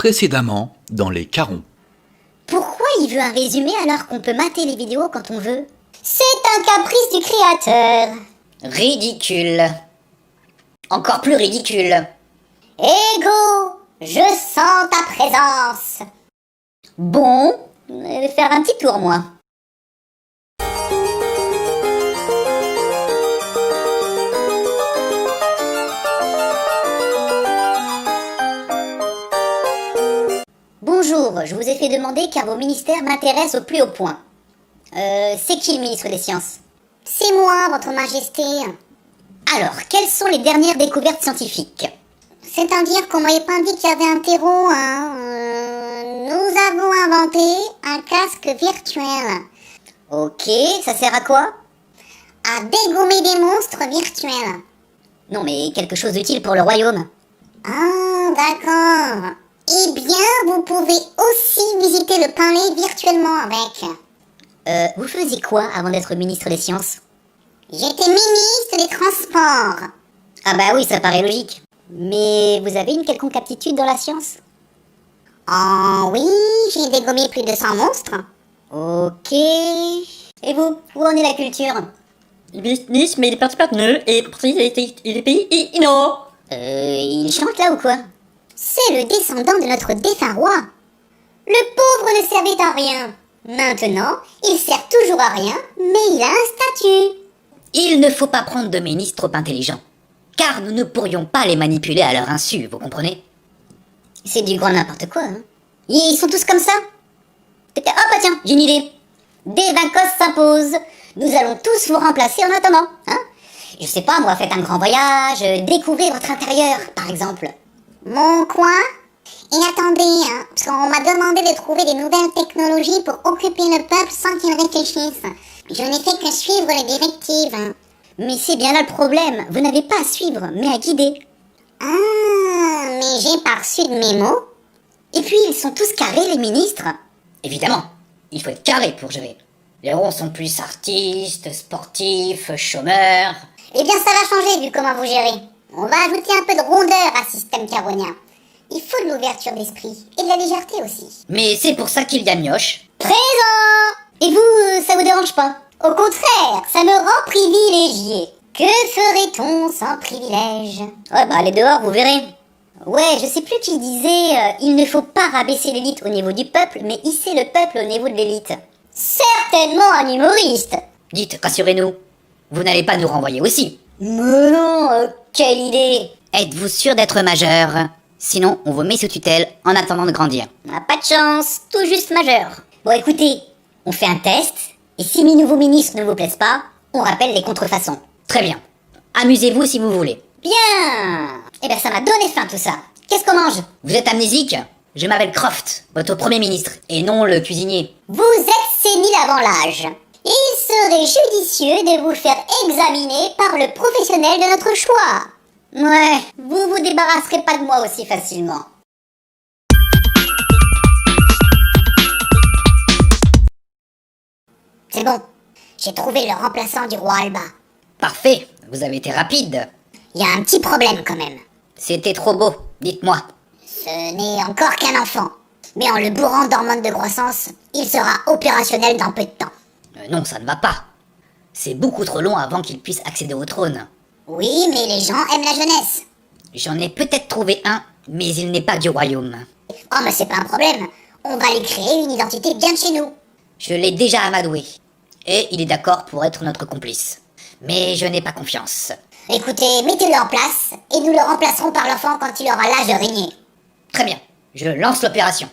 Précédemment, dans les Carons. Pourquoi il veut un résumé alors qu'on peut mater les vidéos quand on veut? C'est un caprice du créateur. Ridicule. Encore plus ridicule. Ego, je sens ta présence. Bon, je vais faire un petit tour moi. Bonjour, je vous ai fait demander car vos ministères m'intéressent au plus haut point. C'est qui le ministre des Sciences? C'est moi, votre majesté. Alors, quelles sont les dernières découvertes scientifiques? C'est-à-dire qu'on m'avait pas dit qu'il y avait un terreau, hein. Nous avons inventé un casque virtuel. Ok, ça sert à quoi? À dégommer des monstres virtuels. Non mais quelque chose d'utile pour le royaume. Ah, d'accord. Eh bien, vous pouvez aussi visiter le palais virtuellement avec. Vous faisiez quoi avant d'être ministre des Sciences? J'étais ministre des Transports. Ah bah oui, ça paraît logique. Mais vous avez une quelconque aptitude dans la science? Oh oui, j'ai dégommé plus de 100 monstres. Ok. Et vous, où en est la culture? Ministre, mais il est parti partenaire et il est pays et non. Il chante là ou quoi? C'est le descendant de notre défunt roi. Le pauvre ne servait à rien. Maintenant, il sert toujours à rien, mais il a un statut. Il ne faut pas prendre de ministres trop intelligents, car nous ne pourrions pas les manipuler à leur insu, vous comprenez? C'est du grand n'importe quoi, hein. Ils sont tous comme ça. Oh bah tiens, j'ai une idée. Des vaincos s'imposent. Nous allons tous vous remplacer en attendant, hein. Je sais pas, moi, faites un grand voyage, découvrez votre intérieur, par exemple. Mon coin? Et attendez, hein, parce qu'on m'a demandé de trouver des nouvelles technologies pour occuper le peuple sans qu'il réfléchisse. Je n'ai fait que suivre les directives. Hein. Mais c'est bien là le problème, vous n'avez pas à suivre, mais à guider. Ah, mais j'ai pas reçu de mémo. Et puis ils sont tous carrés, les ministres. Évidemment, il faut être carré pour gérer. Les ronds sont plus artistes, sportifs, chômeurs. Eh bien ça va changer vu comment vous gérez. On va ajouter un peu de rondeur à système caronien. Il faut de l'ouverture d'esprit et de la légèreté aussi. Mais c'est pour ça qu'il y a Mioche. Présent! Et vous, ça vous dérange pas? Au contraire, ça me rend privilégié. Que ferait-on sans privilège? Ouais, bah allez dehors, vous verrez. Ouais, je sais plus qui disait il ne faut pas rabaisser l'élite au niveau du peuple, mais hisser le peuple au niveau de l'élite. Certainement un humoriste. Dites, rassurez-nous, vous n'allez pas nous renvoyer aussi. Mais non, quelle idée! Êtes-vous sûr d'être majeur? Sinon, on vous met sous tutelle en attendant de grandir. Ah, pas de chance, tout juste majeur. Bon écoutez, on fait un test, et si mes nouveaux ministres ne vous plaisent pas, on rappelle les contrefaçons. Très bien. Amusez-vous si vous voulez. Bien! Eh ben ça m'a donné faim tout ça. Qu'est-ce qu'on mange? Vous êtes amnésique? Je m'appelle Croft, votre premier ministre, et non le cuisinier. Vous êtes sénile avant l'âge. Il serait judicieux de vous faire examiner par le professionnel de notre choix. Ouais, vous vous débarrasserez pas de moi aussi facilement. C'est bon, j'ai trouvé le remplaçant du roi Alba. Parfait, vous avez été rapide. Il y a un petit problème quand même. C'était trop beau, dites-moi. Ce n'est encore qu'un enfant. Mais en le bourrant d'hormones de croissance, il sera opérationnel dans peu de temps. Non, ça ne va pas. C'est beaucoup trop long avant qu'il puisse accéder au trône. Oui, mais les gens aiment la jeunesse. J'en ai peut-être trouvé un, mais il n'est pas du royaume. Oh, mais c'est pas un problème. On va lui créer une identité bien de chez nous. Je l'ai déjà amadoué. Et il est d'accord pour être notre complice. Mais je n'ai pas confiance. Écoutez, mettez-le en place, et nous le remplacerons par l'enfant quand il aura l'âge de régner. Très bien, je lance l'opération.